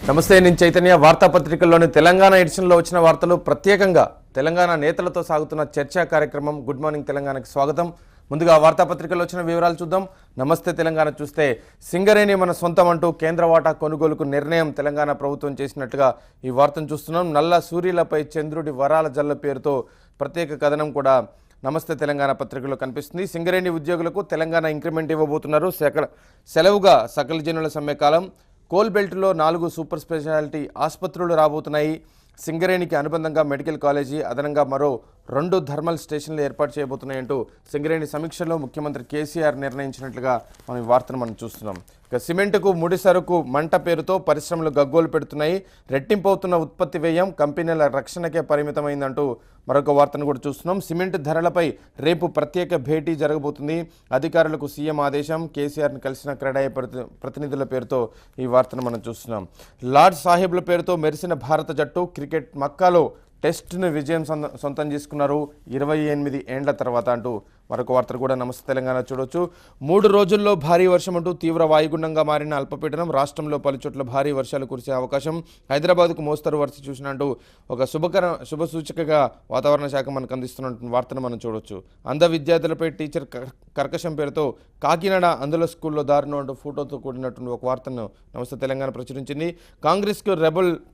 నమస్తే, నేను చైతన్య. వార్తాపత్రికల్లోని తెలంగాణ ఎడిషన్లో వచ్చిన వార్తలు, ప్రత్యేకంగా తెలంగాణ నేతలతో సాగుతున్న చర్చా కార్యక్రమం. గుడ్ మార్నింగ్ తెలంగాణకి స్వాగతం. ముందుగా వార్తాపత్రికల్లో వచ్చిన వివరాలు చూద్దాం. నమస్తే తెలంగాణ చూస్తే, సింగరేణి మన సొంతం అంటూ కేంద్ర వాటా కొనుగోలుకు నిర్ణయం తెలంగాణ ప్రభుత్వం చేసినట్లుగా ఈ వార్తను చూస్తున్నాం. నల్ల సూర్యులపై చంద్రుడి వరాల జల్ల పేరుతో ప్రత్యేక కథనం కూడా నమస్తే తెలంగాణ పత్రికలో కనిపిస్తుంది. సింగరేణి ఉద్యోగులకు తెలంగాణ ఇంక్రిమెంట్ ఇవ్వబోతున్నారు. సెలవుగా సకల జనుల సమ్మెకాలం. కోల్ బెల్ట్లో 4 సూపర్ స్పెషాలిటీ ఆసుపత్రులు రాబోతున్నాయి. సింగరేణికి అనుబంధంగా మెడికల్ కాలేజీ, అదనంగా మరో 2 థర్మల్ స్టేషన్లు ఏర్పాటు చేయబోతున్నాయంటూ సింగరేణి సమీక్షలో ముఖ్యమంత్రి కేసీఆర్ నిర్ణయించినట్లుగా మనం ఈ వార్తను మనం చూస్తున్నాం. ఇక సిమెంటుకు ముడి సరుకు మంట పేరుతో పరిశ్రమలు గగ్గోలు పెడుతున్నాయి. రెట్టింపవుతున్న ఉత్పత్తి వ్యయం కంపెనీల రక్షణకే పరిమితమైందంటూ మరొక వార్తను కూడా చూస్తున్నాం. సిమెంట్ ధరలపై రేపు ప్రత్యేక భేటీ జరగబోతుంది. అధికారులకు సీఎం ఆదేశం. కేసీఆర్ని కలిసిన క్రీడాయ ప్రతినిధుల పేరుతో ఈ వార్తను మనం చూస్తున్నాం. లార్డ్ సాహెబ్ల పేరుతో మెరిసిన భారత జట్టు క్రికెట్ మక్కాలో టెస్ట్ను విజయం సొంతం చేసుకున్నారు 28 ఏండ్ల తర్వాత అంటూ మరొక వార్తలు కూడా నమస్తే తెలంగాణ చూడొచ్చు. 3 రోజుల్లో భారీ వర్షం అంటూ తీవ్ర వాయుగుండంగా మారిన అల్పపీడనం. రాష్ట్రంలో పలుచోట్ల భారీ వర్షాలు కురిసే అవకాశం. హైదరాబాద్కు మోస్తరు వర్షం చూసినట్టు ఒక శుభ సూచికగా వాతావరణ శాఖ మనకు అందిస్తున్న వార్తను మనం చూడొచ్చు. అంధ విద్యార్థులపై టీచర్ కర్కశం పేరుతో కాకినాడ అందులో స్కూల్లో దారుణం అంటూ ఫోటోతో కూడినటువంటి ఒక వార్తను నమస్తే తెలంగాణ ప్రచురించింది. కాంగ్రెస్కు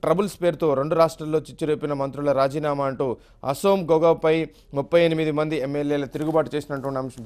ట్రబుల్స్ పేరుతో 2 రాష్ట్రాల్లో చిచ్చురేపిన మంత్రుల రాజీనామా అంటూ అసోం గోగాపై 38 మంది ఎమ్మెల్యేల తిరుగుబాటు చేసినటువంటి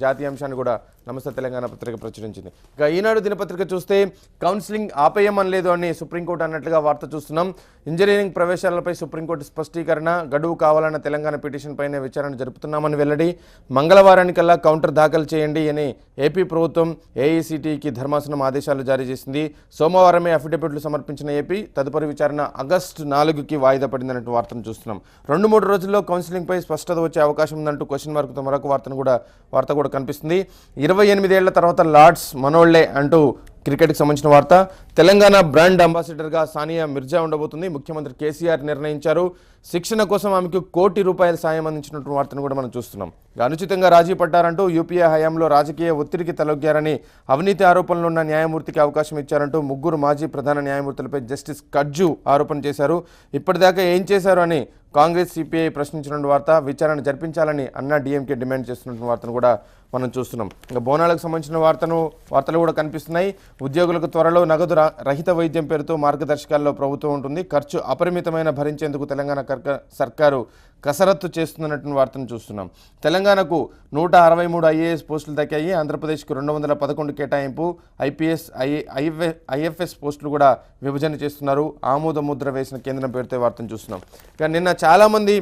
జాతీయ అంశాన్ని కూడా నమస్తే తెలంగాణ పత్రిక ప్రచురించింది. ఇక ఈనాడు దినపత్రిక చూస్తే, కౌన్సిలింగ్ ఆపేయమనలేదు అని సుప్రీంకోర్టు అన్నట్లుగా వార్త చూస్తున్నాం. ఇంజనీరింగ్ ప్రవేశాలపై సుప్రీంకోర్టు స్పష్టీకరణ. గడువు కావాలన్న తెలంగాణ పిటిషన్ పైన విచారణ జరుపుతున్నామని వెల్లడి. మంగళవారానికల్లా కౌంటర్ దాఖలు చేయండి అని ఏపీ ప్రభుత్వం ఏఐసిటికి ధర్మాసనం ఆదేశాలు జారీ చేసింది. సోమవారమే అఫిడవిట్లు సమర్పించిన ఏపీ తదుపరి విచారణ ఆగస్టు 4కి వాయిదా పడిందన్నట్టు వార్తను చూస్తున్నాం. 2-3 రోజుల్లో కౌన్సిలింగ్పై స్పష్టత వచ్చే అవకాశం ఉందంటూ క్వశ్చన్ మార్కుతో మరొక వార్త కూడా కనిపిస్తుంది. 28 ఏళ్ల తర్వాత లార్డ్స్ మనోళ్లే అంటూ క్రికెట్కి సంబంధించిన వార్త. తెలంగాణ బ్రాండ్ అంబాసిడర్గా సానియా మిర్జా ఉండబోతుంది. ముఖ్యమంత్రి కేసీఆర్ నిర్ణయించారు. శిక్షణ కోసం ఆమెకు ₹1 కోటి సాయం అందించినటువంటి వార్తను కూడా మనం చూస్తున్నాం. అనుచితంగా రాజీ పడ్డారంటూ యూపీఏ హయాంలో రాజకీయ ఒత్తిడికి తలొగ్గారని, అవినీతి ఆరోపణలు ఉన్న న్యాయమూర్తికి అవకాశం ఇచ్చారంటూ 3 మాజీ ప్రధాన న్యాయమూర్తులపై జస్టిస్ కడ్జు ఆరోపణ చేశారు. ఇప్పటిదాకా ఏం చేశారు అని కాంగ్రెస్ సిపిఐ ప్రశ్నించిన వార్త. విచారణ జరిపించాలని అన్నా డీఎంకే డిమాండ్ చేస్తున్న వార్తను కూడా మనం చూస్తున్నాం. ఇంకా బోనాలకు సంబంధించిన వార్తలు కూడా కనిపిస్తున్నాయి. ఉద్యోగులకు త్వరలో నగదు రహిత వైద్యం పేరుతో మార్గదర్శకాల్లో ప్రభుత్వం ఉంటుంది. ఖర్చు అపరిమితమైన భరించేందుకు తెలంగాణ సర్కారు కసరత్తు చేస్తున్నటువంటి వార్తను చూస్తున్నాం. తెలంగాణకు 163 ఐఏఎస్ పోస్టులు దక్కాయి. ఆంధ్రప్రదేశ్కు 211 కేటాయింపు. ఐపీఎస్ ఐఎఫ్ఎస్ పోస్టులు కూడా విభజన చేస్తున్నారు. ఆమోద ముద్ర వేసిన కేంద్రం పేరుతో వార్తను చూస్తున్నాం. ఇక నిన్న చాలామంది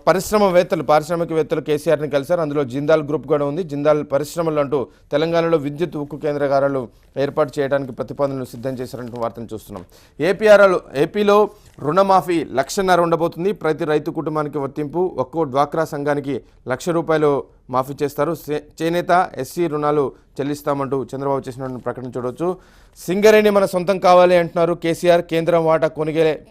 పారిశ్రామికవేత్తలు కేసీఆర్ని కలిశారు. అందులో జిందాల్ గ్రూప్ కూడా ఉంది. జిందాల్ పరిశ్రమలు అంటూ తెలంగాణలో విద్యుత్ ఉక్కు కేంద్రాగారాలు ఏర్పాటు చేయడానికి ప్రతిపాదనలు సిద్ధం చేశారంటూ వార్తను చూస్తున్నాం. ఏపీలో రుణమాఫీ 1.5 లక్షలు ఉండబోతుంది. ప్రతి రైతు కుటుంబానికి వర్తింపు. ఒక్కో డ్వాక్రా సంఘానికి ₹1,00,000 మాఫీ చేస్తారు. చేనేత ఎస్సీ రుణాలు చెల్లిస్తామంటూ చంద్రబాబు చేసిన ప్రకటన చూడవచ్చు. సింగరేణి మన సొంతం కావాలి అంటున్నారు కేసీఆర్. కేంద్రం వాటా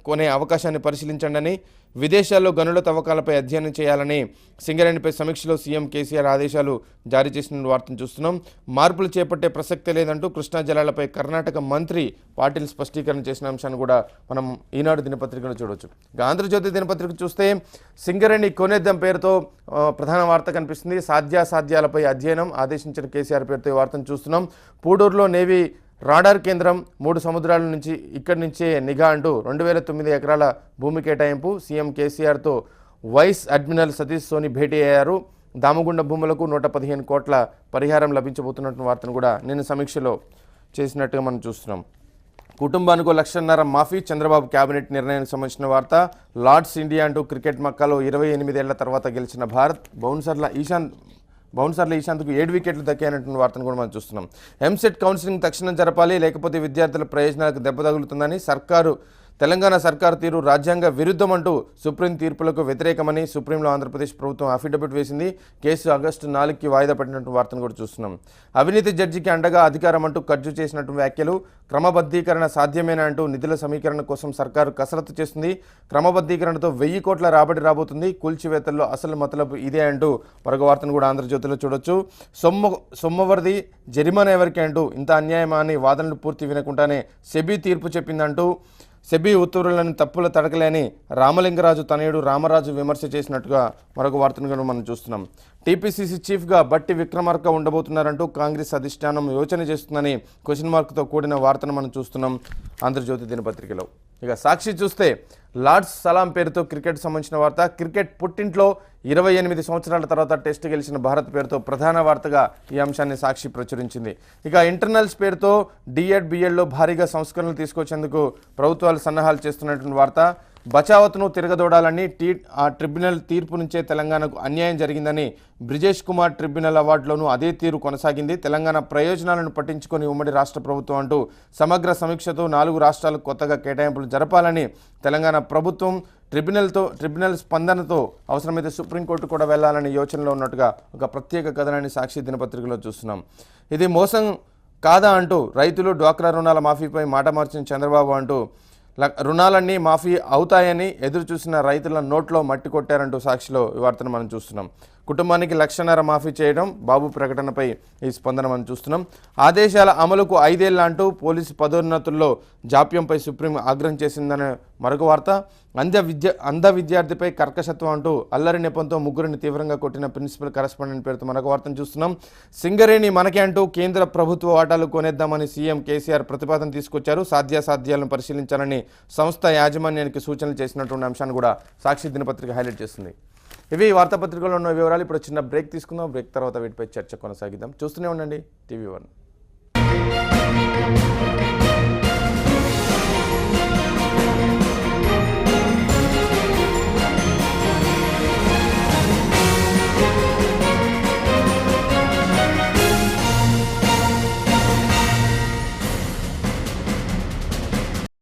కొనే అవకాశాన్ని పరిశీలించండి అని, విదేశాల్లో గనుల తవ్వకాలపై అధ్యయనం చేయాలని సింగరేణిపై సమీక్షలో సీఎం కేసీఆర్ ఆదేశాలు జారీ చేసిన వార్తను చూస్తున్నాం. మార్పులు చేపట్టే ప్రసక్తే లేదంటూ కృష్ణా జలాలపై కర్ణాటక మంత్రి పాటిల్ స్పష్టీకరణ చేసిన అంశాన్ని కూడా మనం ఈనాడు దినపత్రికలో చూడవచ్చు. ఆంధ్రజ్యోతి దినపత్రిక చూస్తే, సింగరేణి కొనేద్దాం పేరుతో ప్రధాన వార్త కనిపిస్తుంది. సాధ్యాసాధ్యాలపై అధ్యయనం ఆదేశించిన కేసీఆర్ పేరుతో ఈ వార్తను చూస్తున్నాం. పూడూరులో నేవీ రాడార్ కేంద్రం, 3 సముద్రాల నుంచి ఇక్కడి నుంచే నిఘా అంటూ 2009 ఎకరాల భూమి కేటాయింపు. సీఎం కేసీఆర్తో వైస్ అడ్మిరల్ సతీష్ సోని భేటీ అయ్యారు. దామగుండ భూములకు 115 కోట్ల పరిహారం లభించబోతున్నటువంటి వార్తను కూడా నిన్న సమీక్షలో చేసినట్టుగా మనం చూస్తున్నాం. కుటుంబానికి ₹1,00,000 మాఫీ. చంద్రబాబు కేబినెట్ నిర్ణయానికి సంబంధించిన వార్త. లార్డ్స్ ఇండియా అంటూ క్రికెట్ మక్కాలో 28 ఏళ్ల తర్వాత గెలిచిన భారత్. బౌన్సర్ల ఈశాంత్కు 7 వికెట్లు దక్కాయనటువంటి వార్తను కూడా మనం చూస్తున్నాం. ఎంసెట్ కౌన్సిలింగ్ తక్షణం జరపాలి, లేకపోతే విద్యార్థుల ప్రయోజనాలకు దెబ్బ తగులుతుందని తెలంగాణ సర్కారు తీరు రాజ్యాంగ విరుద్ధమంటూ సుప్రీం తీర్పులకు వ్యతిరేకమని సుప్రీంలో ఆంధ్రప్రదేశ్ ప్రభుత్వం అఫిడవిట్ వేసింది. కేసు ఆగస్టు 4కి వాయిదా పడినటువంటి వార్తను కూడా చూస్తున్నాం. అవినీతి జడ్జికి అండగా అధికారం అంటూ ఖర్చు చేసినటువంటి వ్యాఖ్యలు. క్రమబద్ధీకరణ సాధ్యమేనా అంటూ నిధుల సమీకరణ కోసం సర్కారు కసరత్తు చేస్తుంది. క్రమబద్ధీకరణతో 1000 కోట్ల రాబడి రాబోతుంది. కూల్చివేతల్లో అసలు మతలబు ఇదే అంటూ మరొక వార్తను కూడా ఆంధ్రజ్యోతిలో చూడొచ్చు. సొమ్మవరది జరిమానా ఎవరికి అంటూ ఇంత అన్యాయమా అని వాదనలు పూర్తి వినకుండానే సెబీ తీర్పు చెప్పిందంటూ సెబీ ఉత్తర్వులను తప్పుల తడకలేని రామలింగరాజు తనయుడు రామరాజు విమర్శ చేసినట్టుగా మరొక వార్తను కూడా మనం చూస్తున్నాం. టీపీసీసీ చీఫ్గా బట్టి విక్రమార్క ఉండబోతున్నారంటూ కాంగ్రెస్ అధిష్టానం యోచన చేస్తుందని క్వశ్చన్ మార్క్తో కూడిన వార్తను మనం చూస్తున్నాం ఆంధ్రజ్యోతి దినపత్రికలో. ఇక సాక్షి చూస్తే లార్డ్స్ సలాం పేరుతో క్రికెట్ సంబంధించిన వార్త. క్రికెట్ పుట్టింట్లో 28 సంవత్సరాల తర్వాత టెస్ట్ గెలిచిన భారత్ పేరుతో ప్రధాన వార్తగా ఈ అంశాన్ని సాక్షి ప్రచురించింది. ఇక ఇంటర్నల్స్ పేరుతో డిఎడ్ బిఎడ్లో భారీగా సంస్కరణలు తీసుకొచ్చేందుకు ప్రభుత్వాలు సన్నాహాలు చేస్తున్నటువంటి వార్త. బచావత్ను తిరగదోడాలని ట్రిబ్యునల్ తీర్పు నుంచే తెలంగాణకు అన్యాయం జరిగిందని బ్రిజేష్ కుమార్ ట్రిబ్యునల్ అవార్డులోనూ అదే తీరు కొనసాగింది. తెలంగాణ ప్రయోజనాలను పట్టించుకొని ఉమ్మడి రాష్ట్ర ప్రభుత్వం అంటూ సమగ్ర సమీక్షతో 4 రాష్ట్రాలకు కొత్తగా కేటాయింపులు జరపాలని తెలంగాణ ప్రభుత్వం ట్రిబ్యునల్ స్పందనతో అవసరమైతే సుప్రీంకోర్టు కూడా వెళ్లాలని యోచనలో ఉన్నట్టుగా ఒక ప్రత్యేక కథనాన్ని సాక్షి దినపత్రికలో చూస్తున్నాం. ఇది మోసం కాదా అంటూ రైతులు డ్వాక్రా రుణాల మాఫీపై మాట మార్చిన చంద్రబాబు అంటూ రుణాలన్నీ మాఫీ అవుతాయని ఎదురు చూసిన రైతుల నోట్లో మట్టి కొట్టారంటూ సాక్షిలో ఈ వార్తను మనం చూస్తున్నాం. కుటుంబానికి 1,00,000 మాఫీ చేయడం బాబు ప్రకటనపై ఈ స్పందన మనం చూస్తున్నాం. ఆదేశాల అమలుకు 5 ఏళ్ల అంటూ పోలీసు పదోన్నతుల్లో జాప్యంపై సుప్రీం ఆగ్రహం చేసిందనే మరొక వార్త. అంధ విద్యార్థిపై కర్కశత్వం అంటూ అల్లరి నెపంతో 3 తీవ్రంగా కొట్టిన ప్రిన్సిపల్ కరెస్పాండెంట్ పేరుతో మరొక వార్తను చూస్తున్నాం. సింగరేణి మనకే అంటూ కేంద్ర ప్రభుత్వ వాటాలు కొనేద్దామని సీఎం కేసీఆర్ ప్రతిపాదన తీసుకొచ్చారు. సాధ్యాసాధ్యాలను పరిశీలించాలని సంస్థ యాజమాన్యానికి సూచనలు చేసినటువంటి అంశాన్ని కూడా సాక్షి దినపత్రిక హైలైట్ చేస్తుంది. ఇవి వార్తాపత్రికలో ఉన్న వివరాలు. ఇప్పుడు చిన్న బ్రేక్ తీసుకుందాం. బ్రేక్ తర్వాత వీటిపై చర్చ కొనసాగిద్దాం. చూస్తూనే ఉండండి TV1.